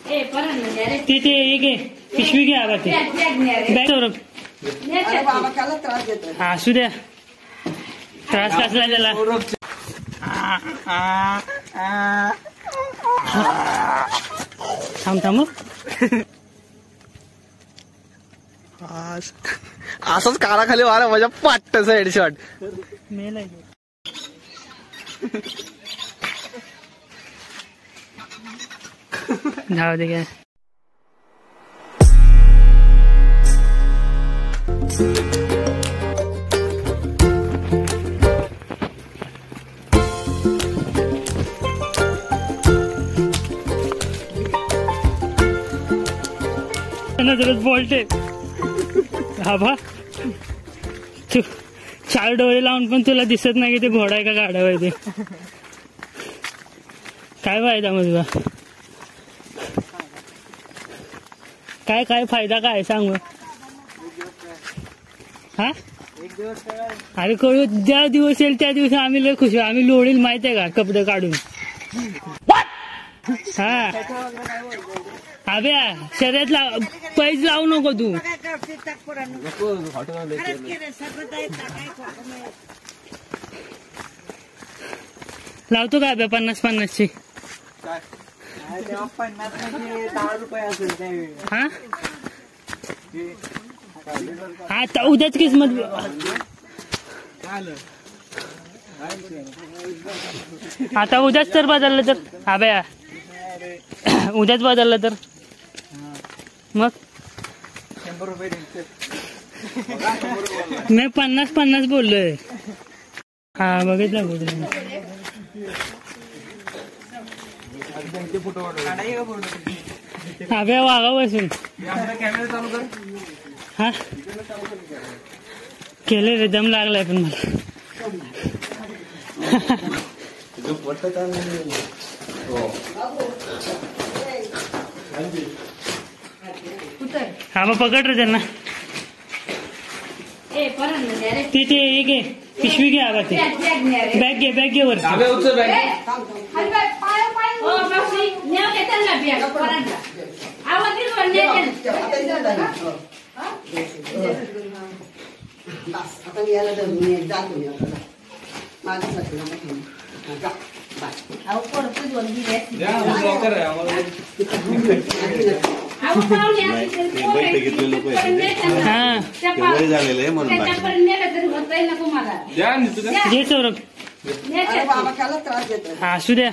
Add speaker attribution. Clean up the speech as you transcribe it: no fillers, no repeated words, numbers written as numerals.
Speaker 1: ते एक आहे पिशवी घ्या बा ते बॅग सौरभ असू द्या त्रास कसला त्याला थांब थांब
Speaker 2: असंच कानाखाली मारा माझ्या पाट्टाचा हेडशॉट
Speaker 1: मेला जाऊ दे काय नजरच बोलते हा बा तू 4 डोळे लावून पण तुला दिसत नाही की ते घोडा आहे का गाढव आहे ते काय फायदा मग तुझा काय फायदा काय सांग हा अरे कळू ज्या दिवस येईल त्या दिवशी आम्ही लय खुश आम्ही लोळील माहित आहे का कपडे काढून हा अभ्या शर्यत पैज लावू नको तू लावतो का अभ्या 50-50ची हा आता उद्याच किस्मत आता उद्याच तर बदललं तर अभ्या उद्याच बदललं तर मग
Speaker 2: 100 रुपये
Speaker 1: मी 50-50 बोललोय हा बघितलं अभ्या वागा बसून हा केले रे दम लागलाय पण मला हा मग पकड रे त्यांना तिथे एक आहे पिशवी घ्या बा ते बॅग घे वर हा असू द्या